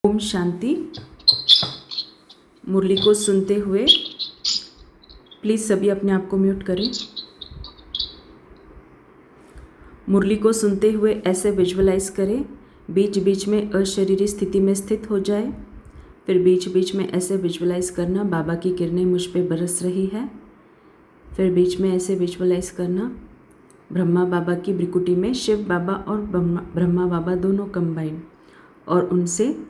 ओम शांति। मुरली को सुनते हुए प्लीज़ सभी अपने आप को म्यूट करें। मुरली को सुनते हुए ऐसे विजुअलाइज करें, बीच बीच में अशरीरी स्थिति में स्थित हो जाए। फिर बीच बीच में ऐसे विजुअलाइज करना बाबा की किरणें मुझ पे बरस रही है। फिर बीच में ऐसे विजुअलाइज करना ब्रह्मा बाबा की भ्रिकुटी में शिव बाबा और ब्रह्मा बाबा दोनों कंबाइन, और उनसे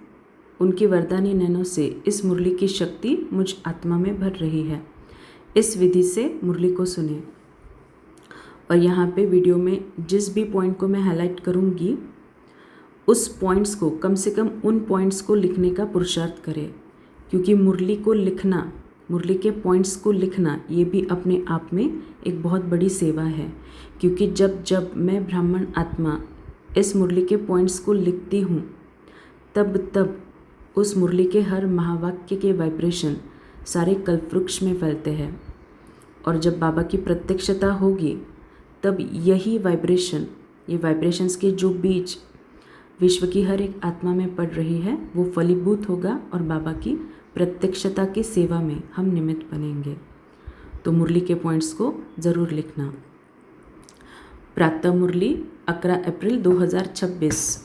उनकी वरदानी नैनों से इस मुरली की शक्ति मुझ आत्मा में भर रही है। इस विधि से मुरली को सुने। और यहाँ पे वीडियो में जिस भी पॉइंट को मैं हाईलाइट करूँगी उस पॉइंट्स को कम से कम उन पॉइंट्स को लिखने का पुरुषार्थ करें, क्योंकि मुरली को लिखना, मुरली के पॉइंट्स को लिखना ये भी अपने आप में एक बहुत बड़ी सेवा है। क्योंकि जब जब मैं ब्राह्मण आत्मा इस मुरली के पॉइंट्स को लिखती हूँ तब तब उस मुरली के हर महावाक्य के वाइब्रेशन सारे कल्पवृक्ष में फैलते हैं। और जब बाबा की प्रत्यक्षता होगी तब यही वाइब्रेशन, ये वाइब्रेशंस के जो बीज विश्व की हर एक आत्मा में पड़ रही है वो फलीभूत होगा और बाबा की प्रत्यक्षता की सेवा में हम निमित्त बनेंगे। तो मुरली के पॉइंट्स को ज़रूर लिखना। प्रातः मुरली 11 अप्रैल 2026।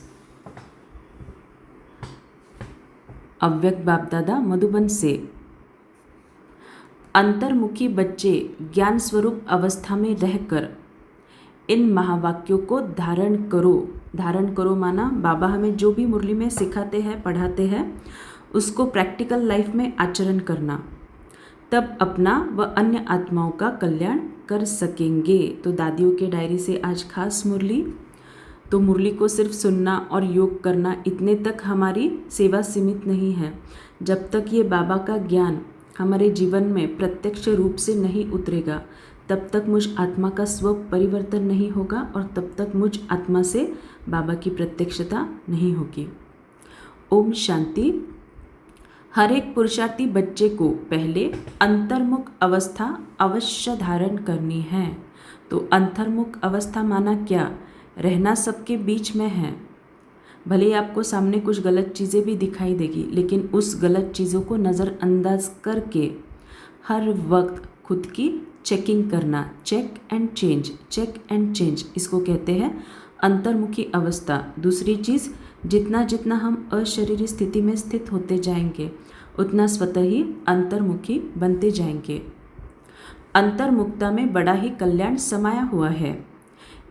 अव्यक्त बाप दादा मधुबन से। अंतर्मुखी बच्चे ज्ञान स्वरूप अवस्था में रहकर इन महावाक्यों को धारण करो। धारण करो माना बाबा हमें जो भी मुरली में सिखाते हैं, पढ़ाते हैं, उसको प्रैक्टिकल लाइफ में आचरण करना, तब अपना व अन्य आत्माओं का कल्याण कर सकेंगे। तो दादियों के डायरी से आज खास मुरली। तो मुरली को सिर्फ सुनना और योग करना इतने तक हमारी सेवा सीमित नहीं है। जब तक ये बाबा का ज्ञान हमारे जीवन में प्रत्यक्ष रूप से नहीं उतरेगा तब तक मुझ आत्मा का स्व परिवर्तन नहीं होगा और तब तक मुझ आत्मा से बाबा की प्रत्यक्षता नहीं होगी। ओम शांति। हर एक पुरुषार्थी बच्चे को पहले अंतर्मुख अवस्था अवश्य धारण करनी है। तो अंतर्मुख अवस्था माना क्या? रहना सबके बीच में है। भले ही आपको सामने कुछ गलत चीज़ें भी दिखाई देगी, लेकिन उस गलत चीज़ों को नज़रअंदाज करके हर वक्त खुद की चेकिंग करना, check and change, check and change, इसको कहते हैं अंतर्मुखी अवस्था। दूसरी चीज़, जितना जितना हम अशरीरी स्थिति में स्थित होते जाएंगे उतना स्वतः ही अंतर्मुखी बनते जाएंगे। अंतर्मुखता में बड़ा ही कल्याण समाया हुआ है।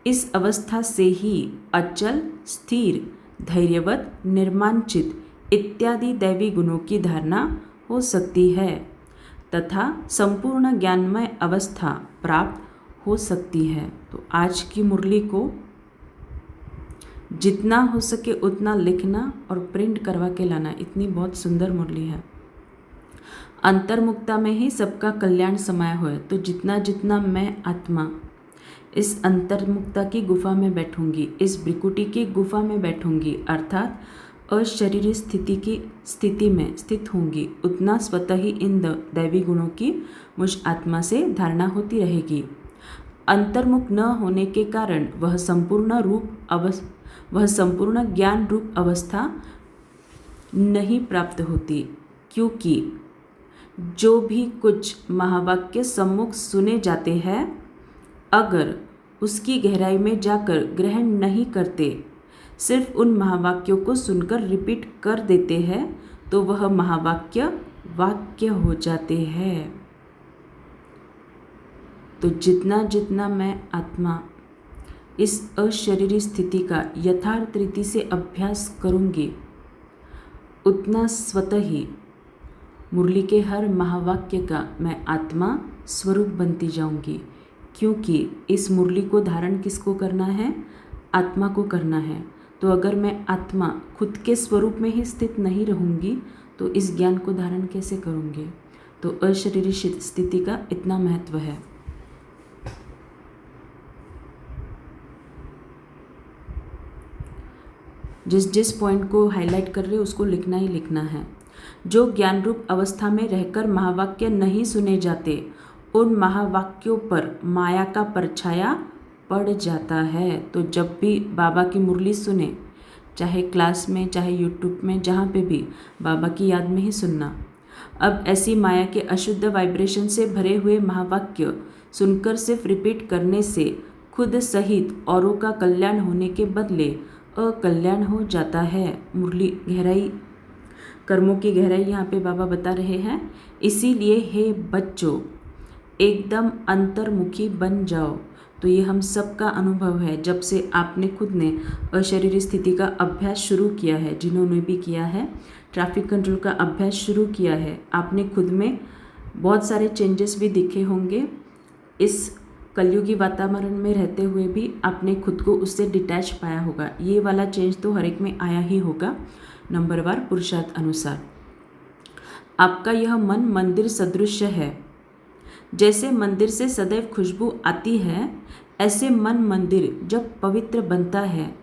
इस अवस्था से ही अचल, स्थिर, धैर्यवत, निर्मांचित इत्यादि दैवी गुणों की धारणा हो सकती है तथा संपूर्ण ज्ञानमय अवस्था प्राप्त हो सकती है। तो आज की मुरली को जितना हो सके उतना लिखना और प्रिंट करवा के लाना। इतनी बहुत सुंदर मुरली है। अंतर्मुखता में ही सबका कल्याण समाया हुआ है। तो जितना जितना मैं आत्मा इस अंतर्मुखता की गुफा में बैठूंगी, इस भ्रिकुटी की गुफा में बैठूंगी, अर्थात अशरीरी स्थिति में स्थित होंगी, उतना स्वतः ही इन दैवी गुणों की मुझ आत्मा से धारणा होती रहेगी। अंतर्मुख न होने के कारण वह संपूर्ण ज्ञान रूप अवस्था नहीं प्राप्त होती, क्योंकि जो भी कुछ महावाक्य सम्मुख सुने जाते हैं अगर उसकी गहराई में जाकर ग्रहण नहीं करते, सिर्फ उन महावाक्यों को सुनकर रिपीट कर देते हैं, तो वह महावाक्य वाक्य हो जाते हैं। तो जितना जितना मैं आत्मा इस अशरीरी स्थिति का यथार्थ रीति से अभ्यास करूँगी उतना स्वतः ही मुरली के हर महावाक्य का मैं आत्मा स्वरूप बनती जाऊँगी। क्योंकि इस मुरली को धारण किसको करना है? आत्मा को करना है। तो अगर मैं आत्मा खुद के स्वरूप में ही स्थित नहीं रहूँगी तो इस ज्ञान को धारण कैसे करूँगी? तो अशरीरी स्थिति का इतना महत्व है। जिस जिस पॉइंट को हाईलाइट कर रहे हो उसको लिखना ही लिखना है। जो ज्ञान रूप अवस्था में रहकर महावाक्य नहीं सुने जाते उन महावाक्यों पर माया का परछाया पड़ जाता है। तो जब भी बाबा की मुरली सुने, चाहे क्लास में, चाहे यूट्यूब में, जहाँ पे भी बाबा की याद में ही सुनना। अब ऐसी माया के अशुद्ध वाइब्रेशन से भरे हुए महावाक्य सुनकर सिर्फ रिपीट करने से खुद सहित औरों का कल्याण होने के बदले अकल्याण हो जाता है। मुरली गहराई, कर्मों की गहराई यहाँ पे बाबा बता रहे हैं। इसीलिए हे बच्चों, एकदम अंतर्मुखी बन जाओ। तो ये हम सबका अनुभव है जब से आपने खुद ने अशरीरी स्थिति का अभ्यास शुरू किया है, जिन्होंने भी किया है, ट्रैफिक कंट्रोल का अभ्यास शुरू किया है, आपने खुद में बहुत सारे चेंजेस भी दिखे होंगे। इस कलयुगी वातावरण में रहते हुए भी आपने खुद को उससे डिटैच पाया होगा। ये वाला चेंज तो हर एक में आया ही होगा, नंबरवार पुरुषार्थ अनुसार। आपका यह मन मंदिर सदृश है। जैसे मंदिर से सदैव खुशबू आती है, ऐसे मन मंदिर जब पवित्र बनता है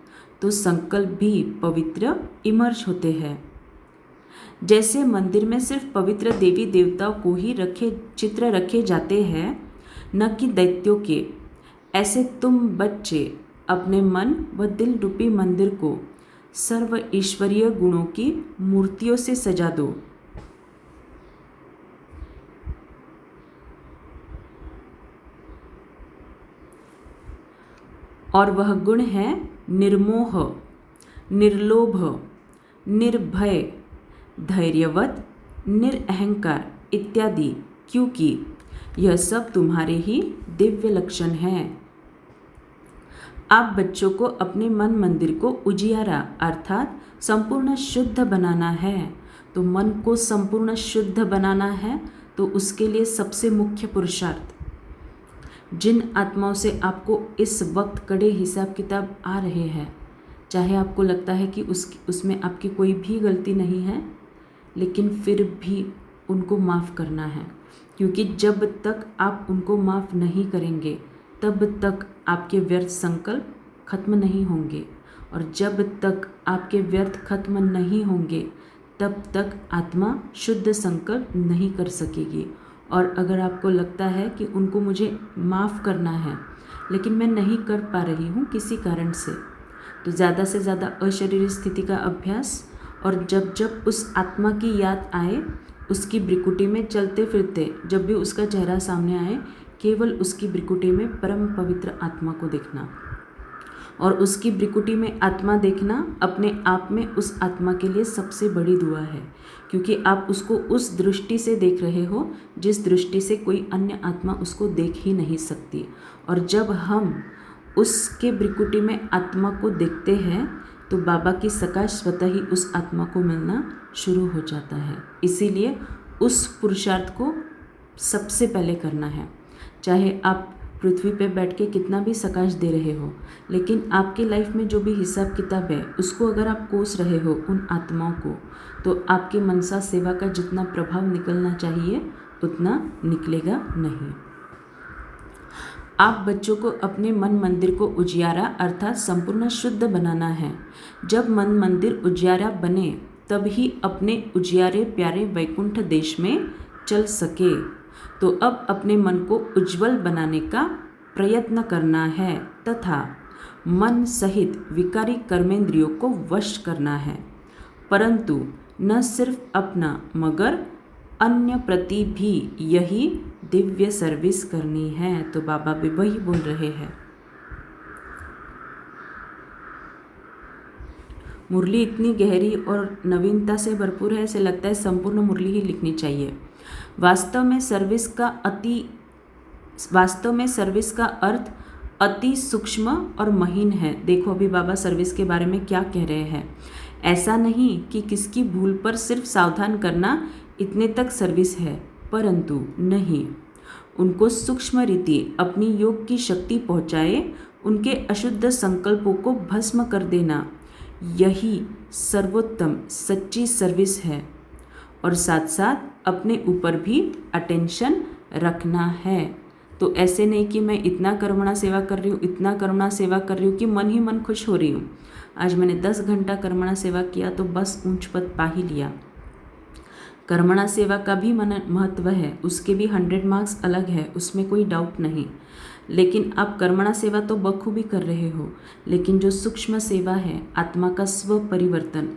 तो संकल्प भी पवित्र इमर्ज होते हैं। जैसे मंदिर में सिर्फ पवित्र देवी देवताओं को ही चित्र रखे जाते हैं, न कि दैत्यों के, ऐसे तुम बच्चे अपने मन व दिल रूपी मंदिर को सर्व ईश्वरीय गुणों की मूर्तियों से सजा दो। और वह गुण है निर्मोह, निर्लोभ, निर्भय, धैर्यवत, निरअहंकार इत्यादि, क्योंकि यह सब तुम्हारे ही दिव्य लक्षण हैं। आप बच्चों को अपने मन मंदिर को उजियारा अर्थात संपूर्ण शुद्ध बनाना है। तो मन को संपूर्ण शुद्ध बनाना है तो उसके लिए सबसे मुख्य पुरुषार्थ, जिन आत्माओं से आपको इस वक्त कड़े हिसाब किताब आ रहे हैं, चाहे आपको लगता है कि उसमें आपकी कोई भी गलती नहीं है, लेकिन फिर भी उनको माफ़ करना है, क्योंकि जब तक आप उनको माफ़ नहीं करेंगे तब तक आपके व्यर्थ संकल्प खत्म नहीं होंगे, और जब तक आपके व्यर्थ खत्म नहीं होंगे तब तक आत्मा शुद्ध संकल्प नहीं कर सकेगी। और अगर आपको लगता है कि उनको मुझे माफ़ करना है लेकिन मैं नहीं कर पा रही हूँ किसी कारण से, तो ज़्यादा से ज़्यादा अशरीरी स्थिति का अभ्यास, और जब जब उस आत्मा की याद आए, उसकी भ्रिकुटी में चलते फिरते जब भी उसका चेहरा सामने आए, केवल उसकी भ्रिकुटी में परम पवित्र आत्मा को देखना, और उसकी भ्रिकुटी में आत्मा देखना अपने आप में उस आत्मा के लिए सबसे बड़ी दुआ है, क्योंकि आप उसको उस दृष्टि से देख रहे हो जिस दृष्टि से कोई अन्य आत्मा उसको देख ही नहीं सकती। और जब हम उसके भ्रिकुटी में आत्मा को देखते हैं तो बाबा की सकाश स्वतः ही उस आत्मा को मिलना शुरू हो जाता है। इसीलिए उस पुरुषार्थ को सबसे पहले करना है। चाहे आप पृथ्वी पे बैठ के कितना भी सकाश दे रहे हो, लेकिन आपकी लाइफ में जो भी हिसाब किताब है उसको अगर आप कोस रहे हो उन आत्माओं को, तो आपकी मनसा सेवा का जितना प्रभाव निकलना चाहिए उतना निकलेगा नहीं। आप बच्चों को अपने मन मंदिर को उजियारा अर्थात संपूर्ण शुद्ध बनाना है। जब मन मंदिर उजियारा बने तब ही अपने उजियारे प्यारे वैकुंठ देश में चल सके। तो अब अपने मन को उज्जवल बनाने का प्रयत्न करना है तथा मन सहित विकारी कर्मेंद्रियों को वश करना है, परंतु न सिर्फ अपना मगर अन्य प्रति भी यही दिव्य सर्विस करनी है। तो बाबा भी वही बोल रहे हैं। मुरली इतनी गहरी और नवीनता से भरपूर है, ऐसे लगता है संपूर्ण मुरली ही लिखनी चाहिए। वास्तव में सर्विस का अर्थ अति सूक्ष्म और महीन है। देखो अभी बाबा सर्विस के बारे में क्या कह रहे हैं। ऐसा नहीं कि किसकी भूल पर सिर्फ सावधान करना इतने तक सर्विस है, परंतु नहीं, उनको सूक्ष्म रीति अपनी योग की शक्ति पहुँचाए, उनके अशुद्ध संकल्पों को भस्म कर देना, यही सर्वोत्तम सच्ची सर्विस है। और साथ साथ अपने ऊपर भी अटेंशन रखना है। तो ऐसे नहीं कि मैं इतना करुणा सेवा कर रही हूँ, इतना करुणा सेवा कर रही हूँ कि मन ही मन खुश हो रही हूँ। आज मैंने 10 घंटा कर्मणा सेवा किया तो बस ऊंच पद पा ही लिया। कर्मणा सेवा का भी महत्व है, उसके भी 100 मार्क्स अलग है, उसमें कोई डाउट नहीं। लेकिन आप कर्मणा सेवा तो बखूबी कर रहे हो, लेकिन जो सूक्ष्म सेवा है, आत्मा का स्व परिवर्तन,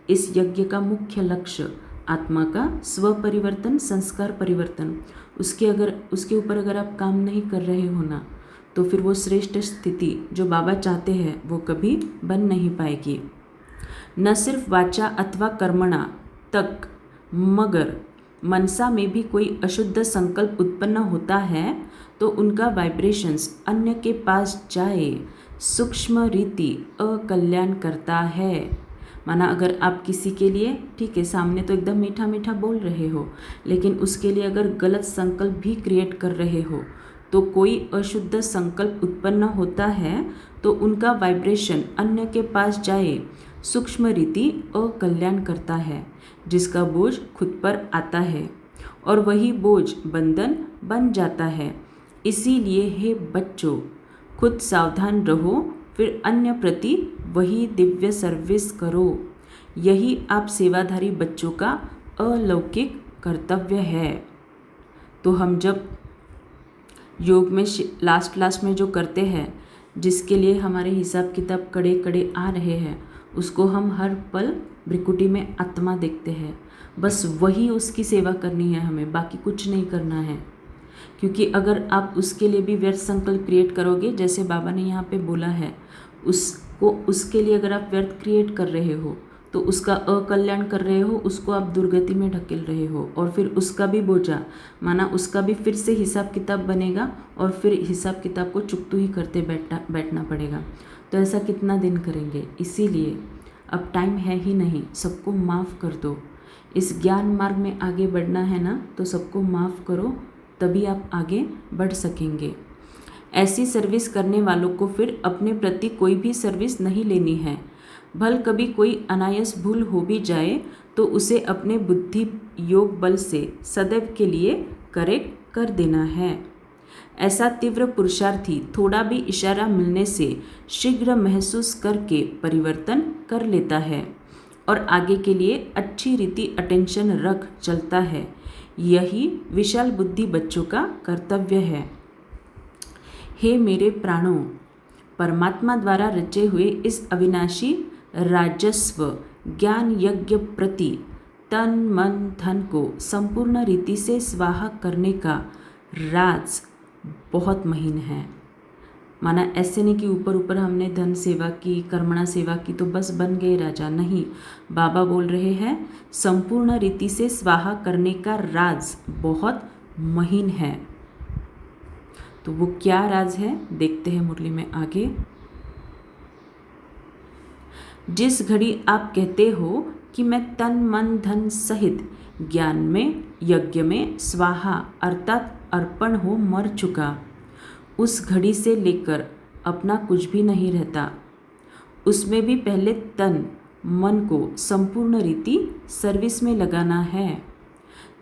इस यज्ञ का मुख्य लक्ष्य आत्मा का स्व परिवर्तन, संस्कार परिवर्तन, उसके ऊपर अगर आप काम नहीं कर रहे हो ना, तो फिर वो श्रेष्ठ स्थिति जो बाबा चाहते हैं वो कभी बन नहीं पाएगी। न सिर्फ वाचा अथवा कर्मणा तक, मगर मनसा में भी कोई अशुद्ध संकल्प उत्पन्न होता है तो उनका वाइब्रेशंस अन्य के पास जाए सूक्ष्म रीति अकल्याण करता है। माना अगर आप किसी के लिए, ठीक है, सामने तो एकदम मीठा मीठा बोल रहे हो, लेकिन उसके लिए अगर गलत संकल्प भी क्रिएट कर रहे हो तो कोई अशुद्ध संकल्प उत्पन्न होता है तो उनका वाइब्रेशन अन्य के पास जाए सूक्ष्म रीति अकल्याण करता है, जिसका बोझ खुद पर आता है और वही बोझ बंधन बन जाता है। इसीलिए हे बच्चों, खुद सावधान रहो, फिर अन्य प्रति वही दिव्य सर्विस करो। यही आप सेवाधारी बच्चों का अलौकिक कर्तव्य है। तो हम जब योग में लास्ट में जो करते हैं, जिसके लिए हमारे हिसाब किताब कड़े कड़े आ रहे हैं, उसको हम हर पल भ्रिकुटी में आत्मा देखते हैं। बस वही उसकी सेवा करनी है हमें, बाकी कुछ नहीं करना है। क्योंकि अगर आप उसके लिए भी व्यर्थ संकल्प क्रिएट करोगे, जैसे बाबा ने यहाँ पे बोला है, उसके लिए अगर आप व्यर्थ क्रिएट कर रहे हो तो उसका अकल्याण कर रहे हो, उसको आप दुर्गति में ढकेल रहे हो, और फिर उसका भी बोझा, माना उसका भी फिर से हिसाब किताब बनेगा और फिर हिसाब किताब को चुकतू ही करते बैठना पड़ेगा। तो ऐसा कितना दिन करेंगे? इसीलिए अब टाइम है ही नहीं, सबको माफ़ कर दो। इस ज्ञान मार्ग में आगे बढ़ना है ना, तो सबको माफ़ करो, तभी आप आगे बढ़ सकेंगे। ऐसी सर्विस करने वालों को फिर अपने प्रति कोई भी सर्विस नहीं लेनी है। भल कभी कोई अनायास भूल हो भी जाए तो उसे अपने बुद्धि योग बल से सदैव के लिए करेक्ट कर देना है। ऐसा तीव्र पुरुषार्थी थोड़ा भी इशारा मिलने से शीघ्र महसूस करके परिवर्तन कर लेता है और आगे के लिए अच्छी रीति अटेंशन रख चलता है। यही विशाल बुद्धि बच्चों का कर्तव्य है। हे मेरे प्राणों, परमात्मा द्वारा रचे हुए इस अविनाशी राजस्व ज्ञान यज्ञ प्रति तन मन धन को संपूर्ण रीति से स्वाहा करने का राज बहुत महीन है। माना ऐसे नहीं कि ऊपर ऊपर हमने धन सेवा की, कर्मणा सेवा की तो बस बन गए राजा, नहीं। बाबा बोल रहे हैं संपूर्ण रीति से स्वाहा करने का राज बहुत महीन है। तो वो क्या राज है, देखते हैं मुरली में आगे। जिस घड़ी आप कहते हो कि मैं तन मन धन सहित ज्ञान में यज्ञ में स्वाहा अर्थात अर्पण हो मर चुका, उस घड़ी से लेकर अपना कुछ भी नहीं रहता। उसमें भी पहले तन मन को संपूर्ण रीति सर्विस में लगाना है।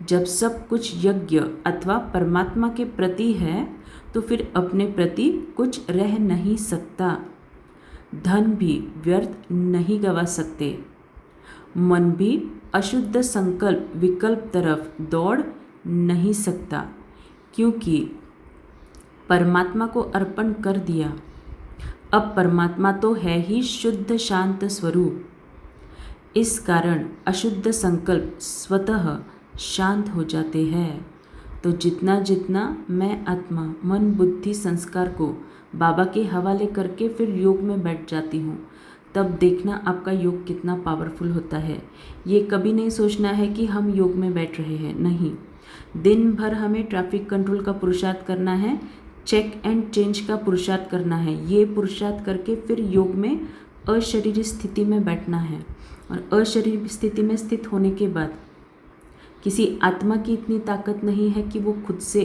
जब सब कुछ यज्ञ अथवा परमात्मा के प्रति है तो फिर अपने प्रति कुछ रह नहीं सकता। धन भी व्यर्थ नहीं गवा सकते, मन भी अशुद्ध संकल्प विकल्प तरफ दौड़ नहीं सकता, क्योंकि परमात्मा को अर्पण कर दिया। अब परमात्मा तो है ही शुद्ध शांत स्वरूप, इस कारण अशुद्ध संकल्प स्वतः शांत हो जाते हैं। तो जितना जितना मैं आत्मा मन बुद्धि संस्कार को बाबा के हवाले करके फिर योग में बैठ जाती हूँ, तब देखना आपका योग कितना पावरफुल होता है। ये कभी नहीं सोचना है कि हम योग में बैठ रहे हैं, नहीं। दिन भर हमें ट्रैफिक कंट्रोल का पुरुषार्थ करना है, चेक एंड चेंज का पुरुषार्थ करना है। ये पुरुषार्थ करके फिर योग में अशरीरी स्थिति में बैठना है, और अशरीरी स्थिति में स्थित होने के बाद किसी आत्मा की इतनी ताकत नहीं है कि वो खुद से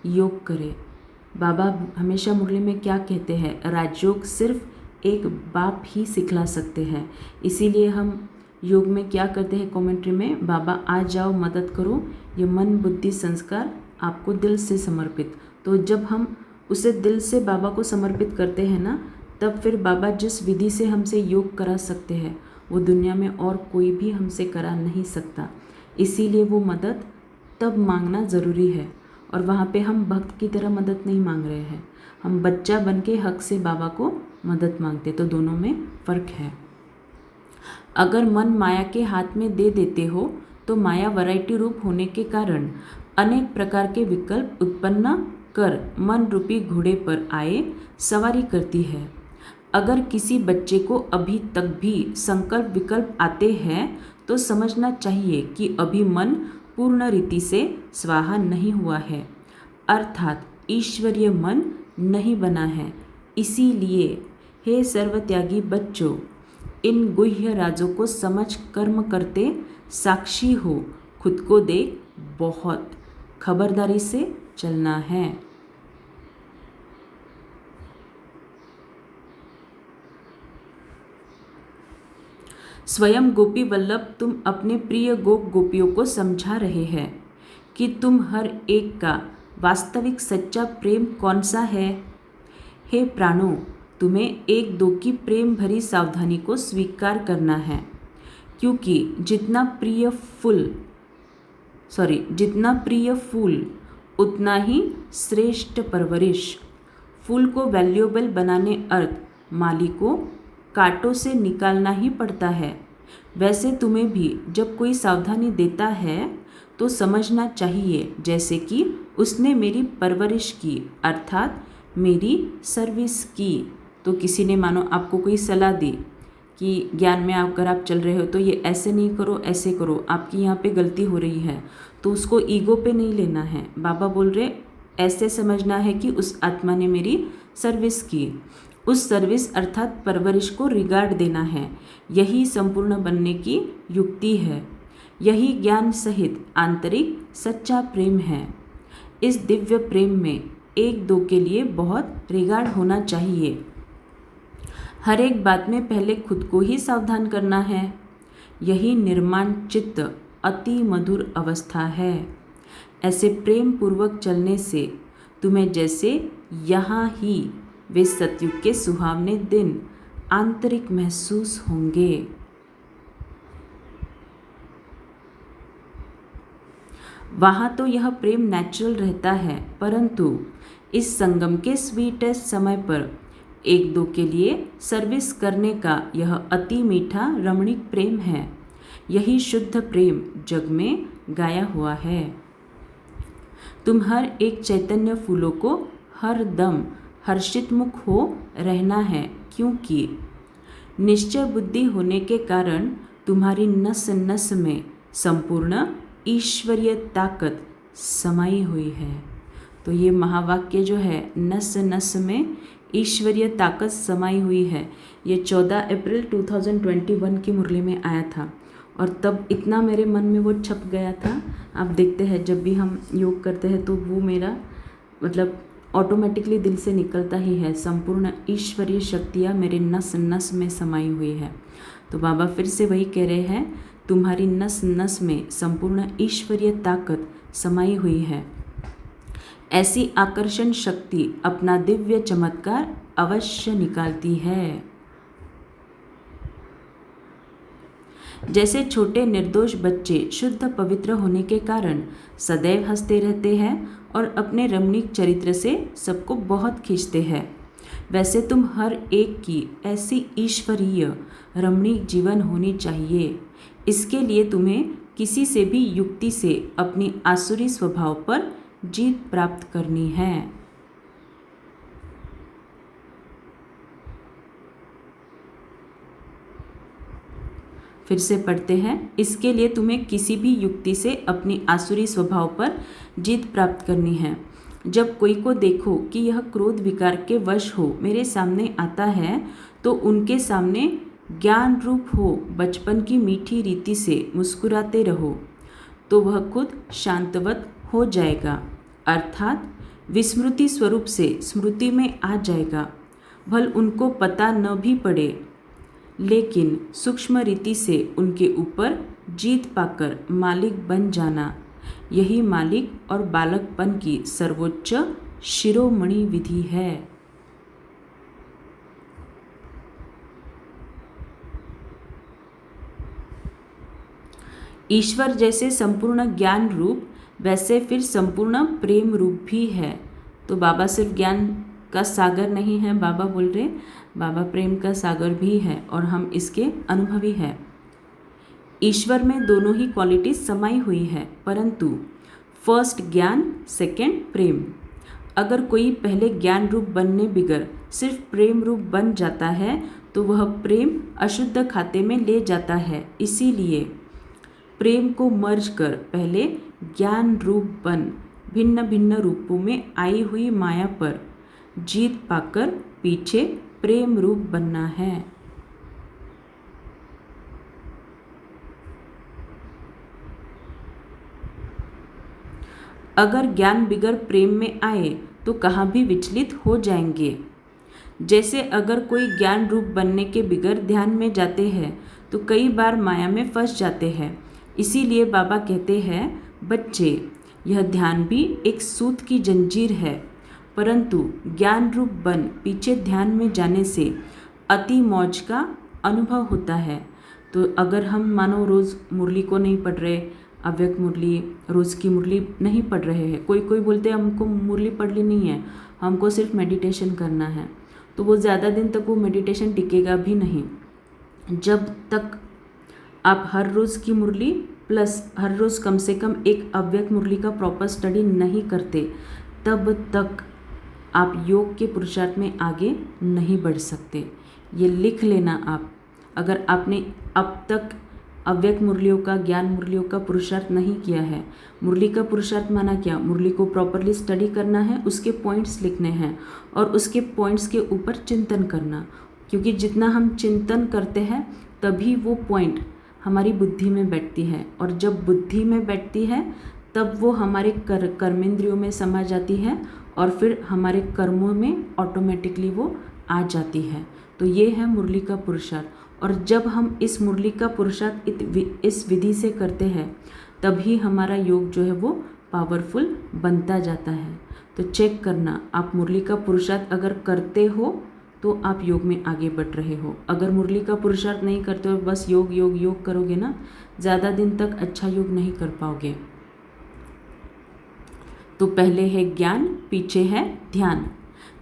योग करे। बाबा हमेशा मुरली में क्या कहते हैं, राजयोग सिर्फ एक बाप ही सिखला सकते हैं। इसीलिए हम योग में क्या करते हैं, कमेंट्री में बाबा आ जाओ मदद करो, ये मन बुद्धि संस्कार आपको दिल से समर्पित। तो जब हम उसे दिल से बाबा को समर्पित करते हैं ना, तब फिर बाबा जिस विधि से हमसे योग करा सकते हैं वो दुनिया में और कोई भी हमसे करा नहीं सकता। इसीलिए वो मदद तब मांगना ज़रूरी है, और वहाँ पे हम भक्त की तरह मदद नहीं मांग रहे हैं, हम बच्चा बन के हक से बाबा को मदद मांगते, तो दोनों में फ़र्क है। अगर मन माया के हाथ में दे देते हो तो माया वैरायटी रूप होने के कारण अनेक प्रकार के विकल्प उत्पन्न कर मन रूपी घोड़े पर आए सवारी करती है। अगर किसी बच्चे को अभी तक भी संकल्प विकल्प आते हैं तो समझना चाहिए कि अभी मन पूर्ण रीति से स्वाहा नहीं हुआ है, अर्थात ईश्वरीय मन नहीं बना है। इसीलिए हे सर्वत्यागी बच्चों, इन गुह्य राजों को समझ कर्म करते साक्षी हो खुद को देख बहुत खबरदारी से चलना है। स्वयं गोपी वल्लभ तुम अपने प्रिय गोप गोपियों को समझा रहे हैं कि तुम हर एक का वास्तविक सच्चा प्रेम कौन सा है। हे प्राणों, तुम्हें एक दो की प्रेम भरी सावधानी को स्वीकार करना है, क्योंकि जितना प्रिय फूल उतना ही श्रेष्ठ परवरिश। फूल को वैल्यूएबल बनाने अर्थ माली को कांटों से निकालना ही पड़ता है। वैसे तुम्हें भी जब कोई सावधानी देता है तो समझना चाहिए जैसे कि उसने मेरी परवरिश की, अर्थात मेरी सर्विस की। तो किसी ने मानो आपको कोई सलाह दी कि ज्ञान में अगर आप चल रहे हो तो ये ऐसे नहीं करो, ऐसे करो, आपकी यहाँ पे गलती हो रही है, तो उसको ईगो पे नहीं लेना है। बाबा बोल रहे ऐसे समझना है कि उस आत्मा ने मेरी सर्विस की, उस सर्विस अर्थात परवरिश को रिगार्ड देना है। यही संपूर्ण बनने की युक्ति है। यही ज्ञान सहित आंतरिक सच्चा प्रेम है। इस दिव्य प्रेम में एक दो के लिए बहुत रिगार्ड होना चाहिए। हर एक बात में पहले खुद को ही सावधान करना है। यही निर्माण चित्त अति मधुर अवस्था है। ऐसे प्रेम पूर्वक चलने से तुम्हें जैसे यहाँ ही वे सतयुग के सुहावने दिन आंतरिक महसूस होंगे। वहाँ तो यह प्रेम नेचुरल रहता है, परंतु इस संगम के स्वीटेस्ट समय पर एक दो के लिए सर्विस करने का यह अति मीठा रमणीक प्रेम है। यही शुद्ध प्रेम जग में गाया हुआ है। तुम हर एक चैतन्य फूलों को हर दम हर्षित मुख हो रहना है, क्योंकि निश्चय बुद्धि होने के कारण तुम्हारी नस नस में संपूर्ण ईश्वरीय ताकत समाई हुई है। तो ये महावाक्य जो है, नस नस में ईश्वरीय ताकत समाई हुई है, ये 14 अप्रैल 2021 की मुरली में आया था और तब इतना मेरे मन में वो छप गया था। आप देखते हैं जब भी हम योग करते हैं तो वो मेरा मतलब ऑटोमेटिकली दिल से निकलता ही है। संपूर्ण ईश्वरीय शक्तियाँ मेरे नस नस में समाई हुई है। तो बाबा फिर से वही कह रहे हैं, तुम्हारी नस नस में संपूर्ण ईश्वरीय ताकत समाई हुई है। ऐसी आकर्षण शक्ति अपना दिव्य चमत्कार अवश्य निकालती है। जैसे छोटे निर्दोष बच्चे शुद्ध पवित्र होने के कारण सदैव हंसते रहते हैं और अपने रमणीक चरित्र से सबको बहुत खींचते हैं, वैसे तुम हर एक की ऐसी ईश्वरीय रमणीक जीवन होनी चाहिए। इसके लिए तुम्हें किसी से भी युक्ति से अपनी आसुरी स्वभाव पर जीत प्राप्त करनी है। फिर से पढ़ते हैं, इसके लिए तुम्हें किसी भी युक्ति से अपनी आसुरी स्वभाव पर जीत प्राप्त करनी है। जब कोई को देखो कि यह क्रोध विकार के वश हो मेरे सामने आता है तो उनके सामने ज्ञान रूप हो बचपन की मीठी रीति से मुस्कुराते रहो, तो वह खुद शांतवत हो जाएगा, अर्थात विस्मृति स्वरूप से स्मृति में आ जाएगा। भल उनको पता न भी पड़े, लेकिन सूक्ष्म रीति से उनके ऊपर जीत पाकर मालिक बन जाना, यही मालिक और बालकपन की सर्वोच्च शिरोमणि विधि है। ईश्वर जैसे संपूर्ण ज्ञान रूप वैसे फिर संपूर्ण प्रेम रूप भी है। तो बाबा सिर्फ ज्ञान का सागर नहीं है, बाबा बोल रहे, बाबा प्रेम का सागर भी है और हम इसके अनुभवी हैं। ईश्वर में दोनों ही क्वालिटी समाई हुई है, परंतु फर्स्ट ज्ञान, सेकंड प्रेम। अगर कोई पहले ज्ञान रूप बनने बिगर सिर्फ प्रेम रूप बन जाता है तो वह प्रेम अशुद्ध खाते में ले जाता है। इसीलिए प्रेम को मर्ज कर पहले ज्ञान रूप बन भिन्न भिन्न रूपों में आई हुई माया पर जीत पाकर पीछे प्रेम रूप बनना है। अगर ज्ञान बिगर प्रेम में आए तो कहाँ भी विचलित हो जाएंगे। जैसे अगर कोई ज्ञान रूप बनने के बिगर ध्यान में जाते हैं तो कई बार माया में फंस जाते हैं। इसीलिए बाबा कहते हैं, बच्चे, यह ध्यान भी एक सूत की जंजीर है, परंतु ज्ञान रूप बन पीछे ध्यान में जाने से अति मौज का अनुभव होता है। तो अगर हम मानो रोज़ मुरली को नहीं पढ़ रहे, अव्यक्त मुरली, रोज़ की मुरली नहीं पढ़ रहे हैं, कोई बोलते हैं हमको मुरली पढ़नी नहीं है, हमको सिर्फ मेडिटेशन करना है, तो वो ज़्यादा दिन तक वो मेडिटेशन टिकेगा भी नहीं। जब तक आप हर रोज़ की मुरली प्लस हर रोज़ कम से कम एक अव्यक्त मुरली का प्रॉपर स्टडी नहीं करते, तब तक आप योग के पुरुषार्थ में आगे नहीं बढ़ सकते। ये लिख लेना आप। अगर आपने अब तक अव्यक्त मुरलियों का, ज्ञान मुरलियों का पुरुषार्थ नहीं किया है, मुरली का पुरुषार्थ माना क्या, मुरली को प्रॉपरली स्टडी करना है, उसके पॉइंट्स लिखने हैं और उसके पॉइंट्स के ऊपर चिंतन करना, क्योंकि जितना हम चिंतन करते हैं तभी वो पॉइंट हमारी बुद्धि में बैठती है, और जब बुद्धि में बैठती है तब वो हमारे कर्मेंद्रियों में समा जाती है और फिर हमारे कर्मों में ऑटोमेटिकली वो आ जाती है। तो ये है मुरली का पुरुषार्थ। और जब हम इस मुरली का पुरुषार्थ इस विधि से करते हैं तभी हमारा योग जो है वो पावरफुल बनता जाता है। तो चेक करना, आप मुरली का पुरुषार्थ अगर करते हो तो आप योग में आगे बढ़ रहे हो। अगर मुरली का पुरुषार्थ नहीं करते हो, बस योग योग योग करोगे ना, ज़्यादा दिन तक अच्छा योग नहीं कर पाओगे। तो पहले है ज्ञान, पीछे है ध्यान।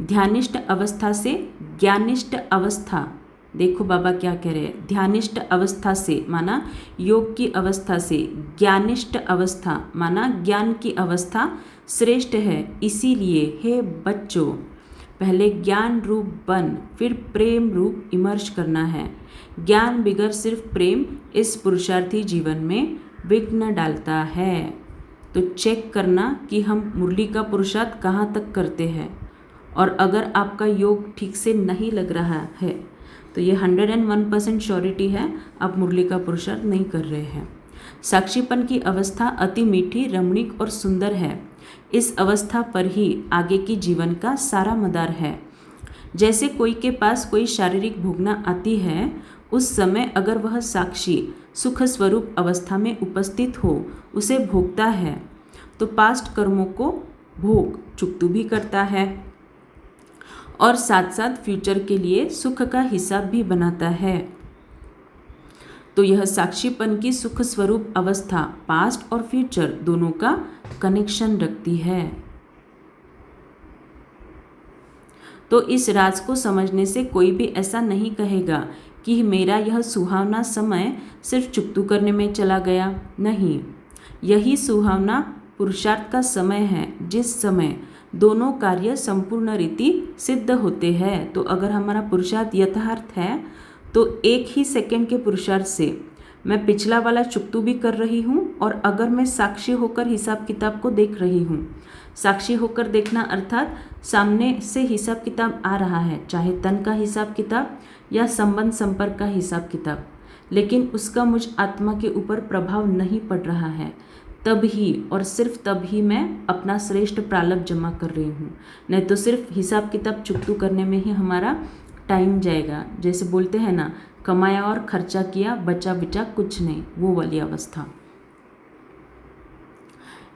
ध्यानिष्ठ अवस्था से ज्ञानिष्ठ अवस्था, देखो बाबा क्या कह रहे हैं, ध्यानिष्ठ अवस्था से माना योग की अवस्था से ज्ञानिष्ठ अवस्था माना ज्ञान की अवस्था श्रेष्ठ है। इसीलिए हे बच्चों, पहले ज्ञान रूप बन फिर प्रेम रूप इमर्ज करना है। ज्ञान बिगर सिर्फ प्रेम इस पुरुषार्थी जीवन में विघ्न डालता है। तो चेक करना कि हम मुरली का पुरुषार्थ कहाँ तक करते हैं, और अगर आपका योग ठीक से नहीं लग रहा है तो ये 101% श्योरिटी है आप मुरली का पुरुषार्थ नहीं कर रहे हैं। साक्षीपन की अवस्था अति मीठी, रमणीक और सुंदर है। इस अवस्था पर ही आगे की जीवन का सारा मदार है। जैसे कोई के पास कोई शारीरिक भोगना आती है, उस समय अगर वह साक्षी सुख स्वरूप अवस्था में उपस्थित हो, उसे भोगता है, तो पास्ट कर्मों को भोग चुकतू भी करता है और साथ साथ फ्यूचर के लिए सुख का हिसाब भी बनाता है। तो यह साक्षीपन की सुख स्वरूप अवस्था पास्ट और फ्यूचर दोनों का कनेक्शन रखती है। तो इस राज को समझने से कोई भी ऐसा नहीं कहेगा कि मेरा यह सुहावना समय सिर्फ चुकतू करने में चला गया। नहीं, यही सुहावना पुरुषार्थ का समय है, जिस समय दोनों कार्य संपूर्ण रीति सिद्ध होते हैं। तो अगर हमारा पुरुषार्थ यथार्थ है तो एक ही सेकंड के पुरुषार्थ से मैं पिछला वाला चुकतू भी कर रही हूँ, और अगर मैं साक्षी होकर हिसाब किताब को देख रही हूँ, साक्षी होकर देखना अर्थात सामने से हिसाब किताब आ रहा है, चाहे तन का हिसाब किताब या संबंध संपर्क का हिसाब किताब, लेकिन उसका मुझ आत्मा के ऊपर प्रभाव नहीं पड़ रहा है, तब ही और सिर्फ तब ही मैं अपना श्रेष्ठ प्रारब्ध जमा कर रही हूँ। नहीं तो सिर्फ हिसाब किताब चुकतू करने में ही हमारा टाइम जाएगा। जैसे बोलते हैं ना, कमाया और खर्चा किया, बचा बिचा कुछ नहीं, वो वाली अवस्था।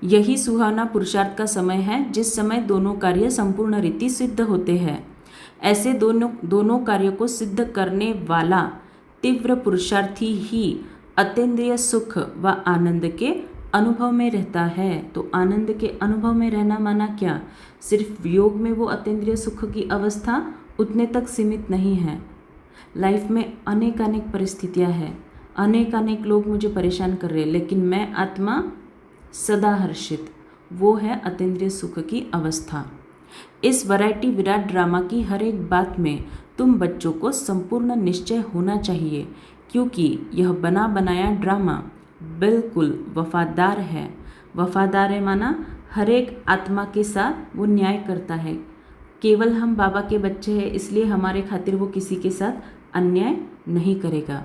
यही सुहावना पुरुषार्थ का समय है, जिस समय दोनों कार्य संपूर्ण रीति सिद्ध होते हैं। ऐसे दोनों कार्यों को सिद्ध करने वाला तीव्र पुरुषार्थी ही अतीन्द्रिय सुख व आनंद के अनुभव में रहता है। तो आनंद के अनुभव में रहना माना क्या? सिर्फ योग में वो अतीन्द्रिय सुख की अवस्था उतने तक सीमित नहीं है। लाइफ में अनेक अनेक परिस्थितियाँ हैं, अनेक अनेक लोग मुझे परेशान कर रहे हैं, लेकिन मैं आत्मा सदा हर्षित, वो है अतीन्द्रिय सुख की अवस्था। इस वैरायटी विराट ड्रामा की हर एक बात में तुम बच्चों को संपूर्ण निश्चय होना चाहिए, क्योंकि यह बना बनाया ड्रामा बिल्कुल वफादार है। वफादार है माना हर एक आत्मा के साथ वो न्याय करता है। केवल हम बाबा के बच्चे हैं इसलिए हमारे खातिर वो किसी के साथ अन्याय नहीं करेगा।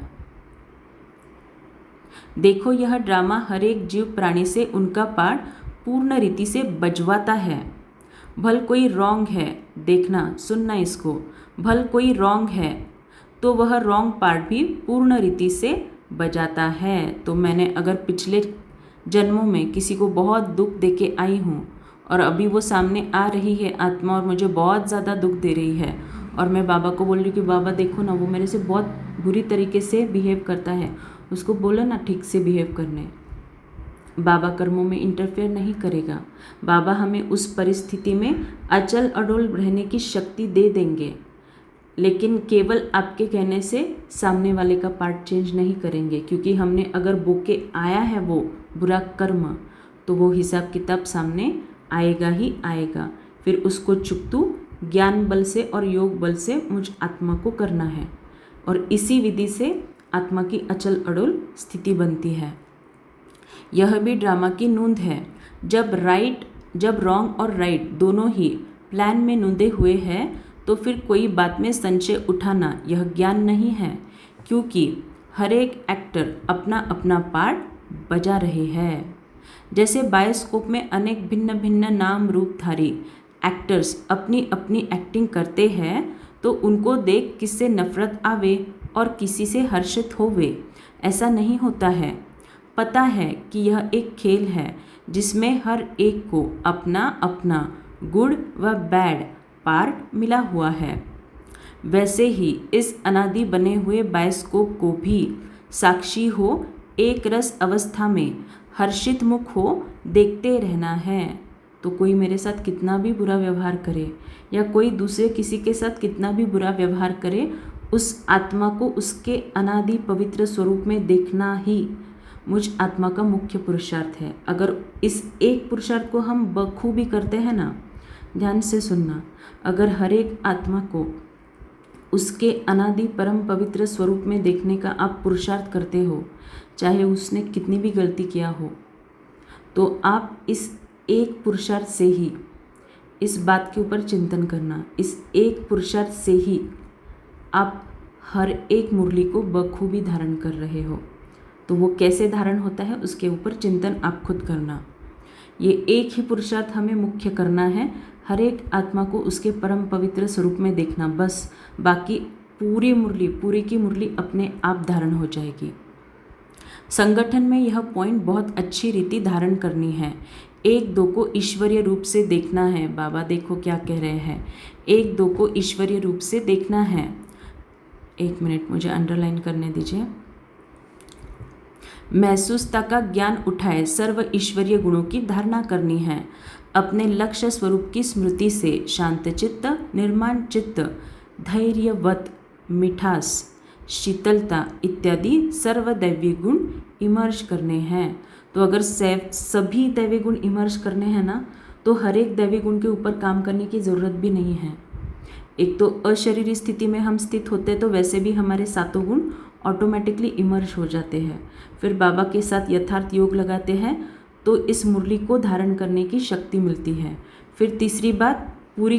देखो, यह ड्रामा हर एक जीव प्राणी से उनका पार्ट पूर्ण रीति से बजवाता है। भल कोई रॉन्ग है, देखना सुनना इसको, भल कोई रॉन्ग है तो वह रॉन्ग पार्ट भी पूर्ण रीति से बजाता है। तो मैंने अगर पिछले जन्मों में किसी को बहुत दुख दे के आई हूँ और अभी वो सामने आ रही है आत्मा और मुझे बहुत ज़्यादा दुख दे रही है और मैं बाबा को बोल रही हूँ कि बाबा देखो ना, वो मेरे से बहुत बुरी तरीके से बिहेव करता है, उसको बोलो ना ठीक से बिहेव करने। बाबा कर्मों में इंटरफेयर नहीं करेगा। बाबा हमें उस परिस्थिति में अचल अडोल रहने की शक्ति दे देंगे, लेकिन केवल आपके कहने से सामने वाले का पार्ट चेंज नहीं करेंगे, क्योंकि हमने अगर बोके आया है वो बुरा कर्म तो वो हिसाब किताब सामने आएगा ही आएगा। फिर उसको चुकतू ज्ञान बल से और योग बल से मुझ आत्मा को करना है और इसी विधि से आत्मा की अचल अडोल स्थिति बनती है। यह भी ड्रामा की नूंद है। जब रॉन्ग और राइट दोनों ही प्लान में नूंदे हुए हैं तो फिर कोई बात में संशय उठाना यह ज्ञान नहीं है, क्योंकि हर एक एक्टर अपना अपना पार्ट बजा रहे हैं। जैसे बायोस्कोप में अनेक भिन्न भिन्न नाम रूपधारी एक्टर्स अपनी अपनी एक्टिंग करते हैं तो उनको देख किससे नफरत आवे और किसी से हर्षित होवे, ऐसा नहीं होता है। पता है कि यह एक खेल है जिसमें हर एक को अपना अपना गुड व बैड पार्ट मिला हुआ है। वैसे ही इस अनादि बने हुए बायोस्कोप को भी साक्षी हो एक रस अवस्था में हर्षित मुख हो देखते रहना है। तो कोई मेरे साथ कितना भी बुरा व्यवहार करे या कोई दूसरे किसी के साथ कितना भी बुरा व्यवहार करे, उस आत्मा को उसके अनादि पवित्र स्वरूप में देखना ही मुझ आत्मा का मुख्य पुरुषार्थ है। अगर इस एक पुरुषार्थ को हम बखूबी करते हैं ना, ध्यान से सुनना, अगर हर एक आत्मा को उसके अनादि परम पवित्र स्वरूप में देखने का आप पुरुषार्थ करते हो, चाहे उसने कितनी भी गलती किया हो, तो आप इस एक पुरुषार्थ से ही इस बात के ऊपर चिंतन करना, इस एक पुरुषार्थ से ही आप हर एक मुरली को बखूबी धारण कर रहे हो। तो वो कैसे धारण होता है उसके ऊपर चिंतन आप खुद करना। ये एक ही पुरुषार्थ हमें मुख्य करना है, हर एक आत्मा को उसके परम पवित्र स्वरूप में देखना, बस। बाकी पूरी मुरली, पूरी की मुरली अपने आप धारण हो जाएगी। संगठन में यह पॉइंट बहुत अच्छी रीति धारण करनी है। एक दो को ईश्वरीय रूप से देखना है। बाबा देखो क्या कह रहे हैं, एक दो को ईश्वरीय रूप से देखना है। एक मिनट मुझे अंडरलाइन करने दीजिए। महसूसता का ज्ञान उठाए सर्व ईश्वरीय गुणों की धारणा करनी है। अपने लक्ष्य स्वरूप की स्मृति से शांत चित्त, निर्माण चित्त, धैर्यवत, मिठास, शीतलता इत्यादि सर्व दैवी गुण इमर्ज करने हैं। तो अगर सभी दैवी गुण इमर्ज करने हैं ना, तो हर एक दैवी गुण के ऊपर काम करने की ज़रूरत भी नहीं है। एक तो अशरीरी स्थिति में हम स्थित होते तो वैसे भी हमारे सातों गुण ऑटोमेटिकली इमर्ज हो जाते हैं। फिर बाबा के साथ यथार्थ योग लगाते हैं तो इस मुरली को धारण करने की शक्ति मिलती है। फिर तीसरी बात, पूरी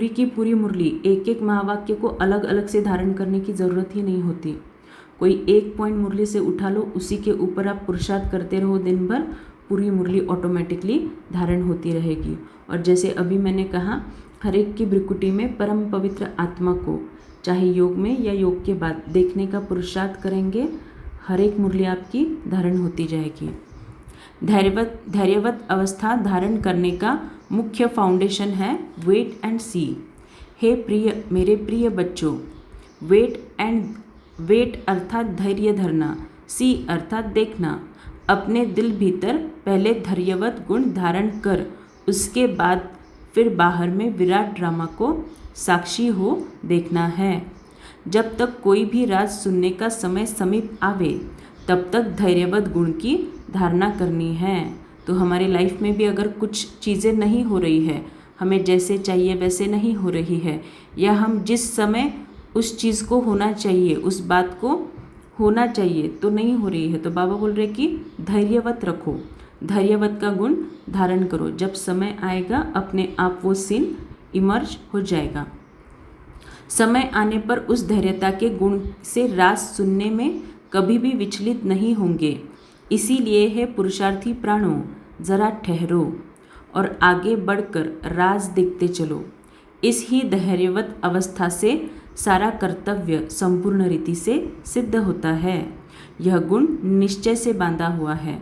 की पूरी मुरली एक एक महावाक्य को अलग अलग से धारण करने की ज़रूरत ही नहीं होती। कोई एक पॉइंट मुरली से उठा लो, उसी के ऊपर आप पुरुषार्थ करते रहो दिन भर, पूरी मुरली ऑटोमेटिकली धारण होती रहेगी। और जैसे अभी मैंने कहा, हर एक की भ्रिकुटी में परम पवित्र आत्मा को चाहे योग में या योग के बाद देखने का पुरुषार्थ करेंगे, हर एक मुरली आपकी धारण होती जाएगी। धैर्यवत अवस्था धारण करने का मुख्य फाउंडेशन है वेट एंड सी। हे मेरे प्रिय बच्चों, वेट अर्थात धैर्य धरना, सी अर्थात देखना। अपने दिल भीतर पहले धैर्यवत गुण धारण कर उसके बाद फिर बाहर में विराट ड्रामा को साक्षी हो देखना है। जब तक कोई भी राज सुनने का समय समीप आवे तब तक धैर्यवत गुण की धारणा करनी है। तो हमारी लाइफ में भी अगर कुछ चीज़ें नहीं हो रही है, हमें जैसे चाहिए वैसे नहीं हो रही है, या हम जिस समय उस चीज़ को होना चाहिए, उस बात को होना चाहिए तो नहीं हो रही है, तो बाबा बोल रहे कि धैर्यवत रखो, धैर्यवत का गुण धारण करो। जब समय आएगा अपने आप वो सीन इमर्ज हो जाएगा। समय आने पर उस धैर्यता के गुण से राज सुनने में कभी भी विचलित नहीं होंगे। इसीलिए है पुरुषार्थी प्राणों, जरा ठहरो और आगे बढ़कर राज देखते चलो। इस ही धैर्यवत अवस्था से सारा कर्तव्य संपूर्ण रीति से सिद्ध होता है। यह गुण निश्चय से बांधा हुआ है।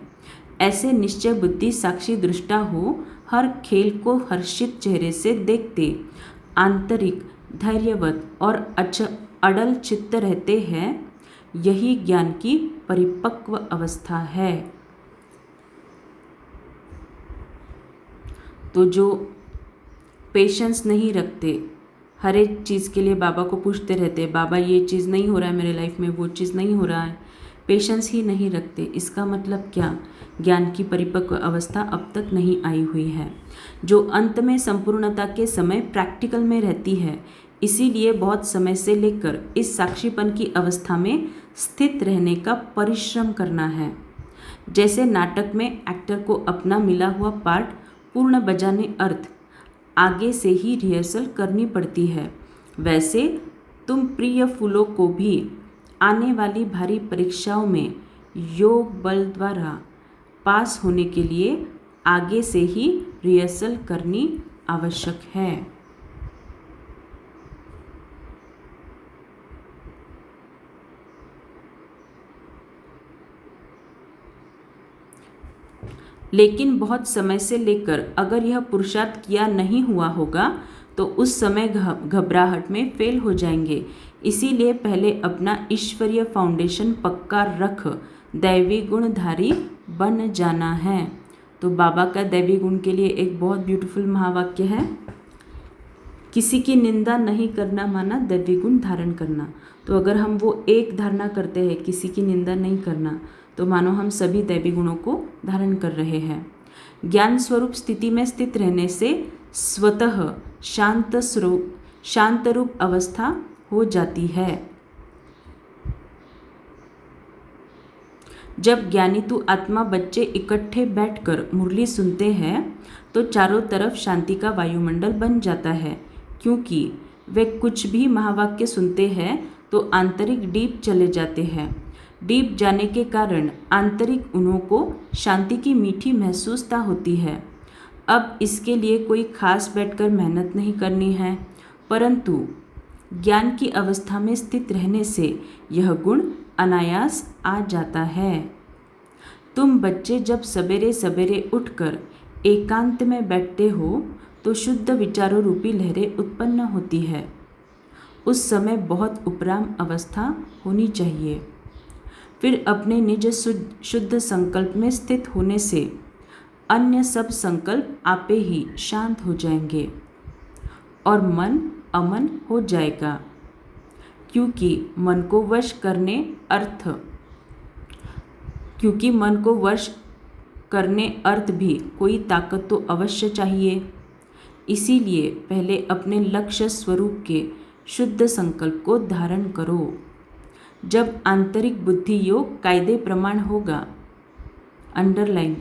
ऐसे निश्चय बुद्धि साक्षी दृष्टा हो हर खेल को हर्षित चेहरे से देखते आंतरिक धैर्यवत और अड़ल चित्त रहते हैं। यही ज्ञान की परिपक्व अवस्था है। तो जो पेशेंस नहीं रखते, हर एक चीज़ के लिए बाबा को पूछते रहते, बाबा ये चीज़ नहीं हो रहा है मेरे लाइफ में, वो चीज़ नहीं हो रहा है, पेशेंस ही नहीं रखते, इसका मतलब क्या? ज्ञान की परिपक्व अवस्था अब तक नहीं आई हुई है, जो अंत में संपूर्णता के समय प्रैक्टिकल में रहती है। इसीलिए बहुत समय से लेकर इस साक्षीपन की अवस्था में स्थित रहने का परिश्रम करना है। जैसे नाटक में एक्टर को अपना मिला हुआ पार्ट पूर्ण बजाने अर्थ आगे से ही रिहर्सल करनी पड़ती है, वैसे तुम प्रिय फूलों को भी आने वाली भारी परीक्षाओं में योग बल द्वारा पास होने के लिए आगे से ही रिहर्सल करनी आवश्यक है। लेकिन बहुत समय से लेकर अगर यह पुरुषार्थ किया नहीं हुआ होगा तो उस समय घबराहट में फेल हो जाएंगे। इसीलिए पहले अपना ईश्वरीय फाउंडेशन पक्का रख दैवी गुणधारी बन जाना है। तो बाबा का दैवी गुण के लिए एक बहुत ब्यूटीफुल महावाक्य है, किसी की निंदा नहीं करना माना दैवी गुण धारण करना। तो अगर हम वो एक धारणा करते हैं, किसी की निंदा नहीं करना, तो मानो हम सभी दैवी गुणों को धारण कर रहे हैं। ज्ञान स्वरूप स्थिति में स्थित रहने से स्वतः शांत रूप अवस्था हो जाती है। जब ज्ञानी तु आत्मा बच्चे इकट्ठे बैठकर मुरली सुनते हैं तो चारों तरफ शांति का वायुमंडल बन जाता है, क्योंकि वे कुछ भी महावाक्य सुनते हैं तो आंतरिक डीप चले जाते हैं। डीप जाने के कारण आंतरिक उन्हों को शांति की मीठी महसूसता होती है। अब इसके लिए कोई खास बैठकर मेहनत नहीं करनी है, परंतु ज्ञान की अवस्था में स्थित रहने से यह गुण अनायास आ जाता है। तुम बच्चे जब सवेरे सवेरे उठकर एकांत में बैठते हो तो शुद्ध विचारों रूपी लहरें उत्पन्न होती है। उस समय बहुत उपराम अवस्था होनी चाहिए। फिर अपने निज शुद्ध संकल्प में स्थित होने से अन्य सब संकल्प आपे ही शांत हो जाएंगे और मन अमन हो जाएगा, क्योंकि मन को वश करने अर्थ भी कोई ताकत तो अवश्य चाहिए। इसीलिए पहले अपने लक्ष्य स्वरूप के शुद्ध संकल्प को धारण करो। जब आंतरिक बुद्धि योग कायदे प्रमाण होगा, अंडरलाइन,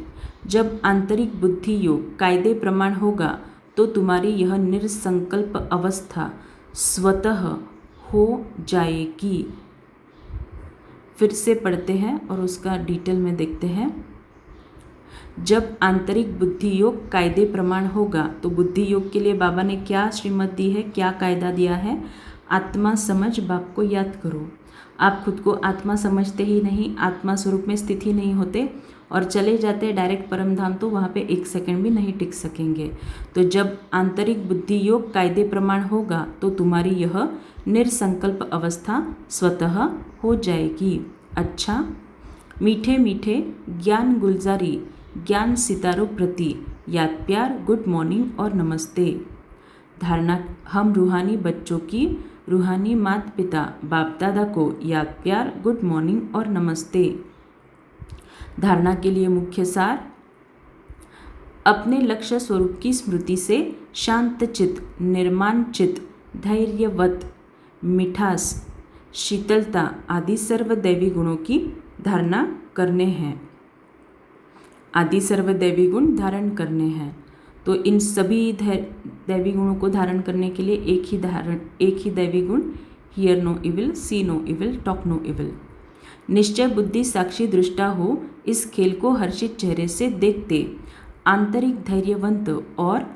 जब आंतरिक बुद्धि योग कायदे प्रमाण होगा तो तुम्हारी यह निर्संकल्प अवस्था स्वतः हो जाएगी। फिर से पढ़ते हैं और उसका डिटेल में देखते हैं। जब आंतरिक बुद्धि योग कायदे प्रमाण होगा, तो बुद्धि योग के लिए बाबा ने क्या श्रीमत दी है, क्या कायदा दिया है? आत्मा समझ बाप को याद करो। आप खुद को आत्मा समझते ही नहीं, आत्मा स्वरूप में स्थित ही नहीं होते और चले जाते डायरेक्ट परम धाम, तो वहाँ पे एक सेकंड भी नहीं टिक सकेंगे। तो जब आंतरिक बुद्धि योग कायदे प्रमाण होगा तो तुम्हारी यह निर्संकल्प अवस्था स्वतः हो जाएगी। अच्छा, मीठे मीठे ज्ञान गुलजारी, ज्ञान सितारों प्रति याद प्यार, गुड मॉर्निंग और नमस्ते। धारणा, हम रूहानी बच्चों की रूहानी माता पिता बाप दादा को याद प्यार, गुड मॉर्निंग और नमस्ते। धारणा के लिए मुख्य सार, अपने लक्ष्य स्वरूप की स्मृति से शांत चित, निर्माण चित, धैर्यवत, मिठास, शीतलता आदि सर्व दैवी गुणों की धारणा करने हैं। आदि सर्व दैवी गुण धारण करने हैं। तो इन सभी दैवी गुणों को धारण करने के लिए एक ही दैवी गुण, hear no evil, see no evil, talk no evil. निश्चय बुद्धि साक्षी दृष्टा हो, इस खेल को हर्षित चेहरे से देखते आंतरिक धैर्यवंत और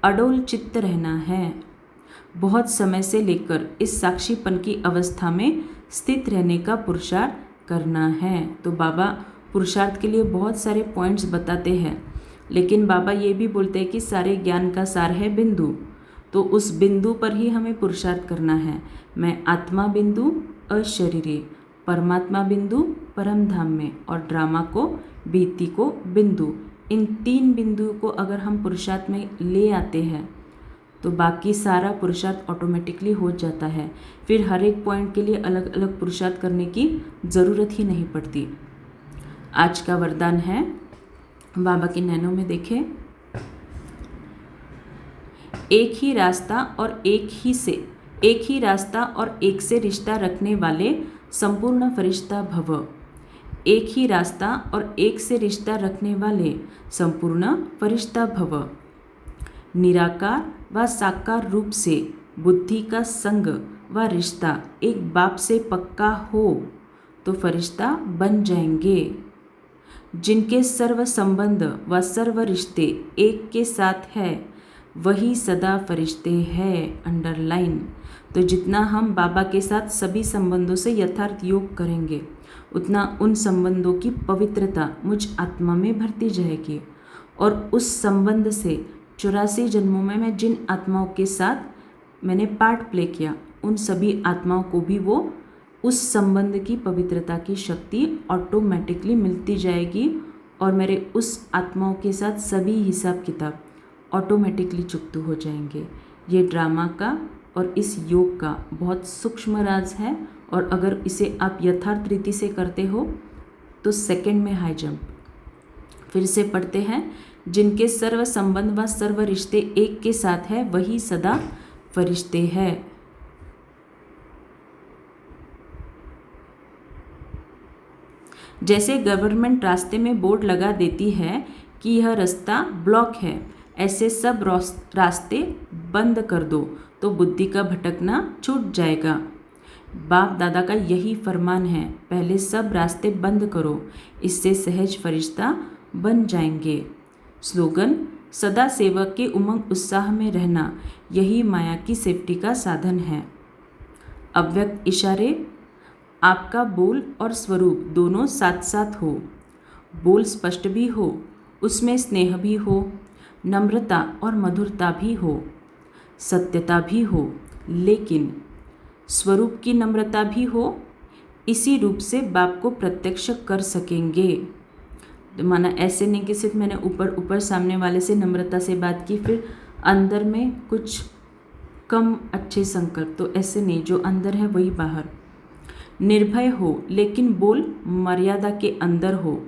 अडोल चित्त रहना है। बहुत समय से लेकर इस साक्षीपन की अवस्था में स्थित रहने का पुरुषार्थ करना है। तो बाबा पुरुषार्थ के लिए बहुत सारे पॉइंट्स बताते हैं, लेकिन बाबा ये भी बोलते हैं कि सारे ज्ञान का सार है बिंदु। तो उस बिंदु पर ही हमें पुरुषार्थ करना है। मैं आत्मा बिंदु अशरीरी, परमात्मा बिंदु परम धाम में, और ड्रामा को बीती को बिंदु, इन 3 बिंदुओं को अगर हम पुरुषार्थ में ले आते हैं तो बाकी सारा पुरुषार्थ ऑटोमेटिकली हो जाता है। फिर हर एक पॉइंट के लिए अलग अलग पुरुषार्थ करने की ज़रूरत ही नहीं पड़ती। आज का वरदान है, बाबा की नैनों में देखें, एक ही रास्ता और एक से रिश्ता रखने वाले संपूर्ण फरिश्ता भव। एक ही रास्ता और एक से रिश्ता रखने वाले संपूर्ण फरिश्ता भव। निराकार व साकार रूप से बुद्धि का संग व रिश्ता एक बाप से पक्का हो तो फरिश्ता बन जाएंगे। जिनके सर्व संबंध व सर्व रिश्ते एक के साथ है वही सदा फरिश्ते हैं। अंडरलाइन। तो जितना हम बाबा के साथ सभी संबंधों से यथार्थ योग करेंगे उतना उन संबंधों की पवित्रता मुझ आत्मा में भरती जाएगी, और उस संबंध से 84 जन्मों में मैं जिन आत्माओं के साथ मैंने पार्ट प्ले किया उन सभी आत्माओं को भी वो उस संबंध की पवित्रता की शक्ति ऑटोमेटिकली मिलती जाएगी, और मेरे उस आत्माओं के साथ सभी हिसाब किताब ऑटोमेटिकली चुकता हो जाएंगे। ये ड्रामा का और इस योग का बहुत सूक्ष्म राज है, और अगर इसे आप यथार्थ रीति से करते हो तो सेकंड में हाई जंप। फिर से पढ़ते हैं, जिनके सर्व संबंध व सर्व रिश्ते एक के साथ है वही सदा फरिश्ते हैं। जैसे गवर्नमेंट रास्ते में बोर्ड लगा देती है कि यह रास्ता ब्लॉक है, ऐसे सब रास्ते बंद कर दो तो बुद्धि का भटकना छूट जाएगा। बाप दादा का यही फरमान है, पहले सब रास्ते बंद करो, इससे सहज फरिश्ता बन जाएंगे। स्लोगन, सदा सेवक के उमंग उत्साह में रहना यही माया की सेफ्टी का साधन है। अव्यक्त इशारे, आपका बोल और स्वरूप दोनों साथ साथ हो। बोल स्पष्ट भी हो, उसमें स्नेह भी हो, नम्रता और मधुरता भी हो, सत्यता भी हो, लेकिन स्वरूप की नम्रता भी हो। इसी रूप से बाप को प्रत्यक्ष कर सकेंगे। तो माना ऐसे नहीं कि सिर्फ मैंने ऊपर सामने वाले से नम्रता से बात की फिर अंदर में कुछ कम अच्छे संकल्प, तो ऐसे नहीं, जो अंदर है वही बाहर। निर्भय हो लेकिन बोल मर्यादा के अंदर हो।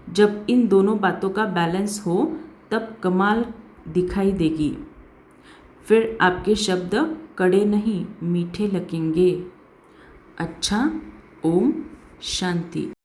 जब इन दोनों बातों का बैलेंस हो तब कमाल दिखाई देगी। फिर आपके शब्द कड़े नहीं मीठे लगेंगे। अच्छा, ओम शांति।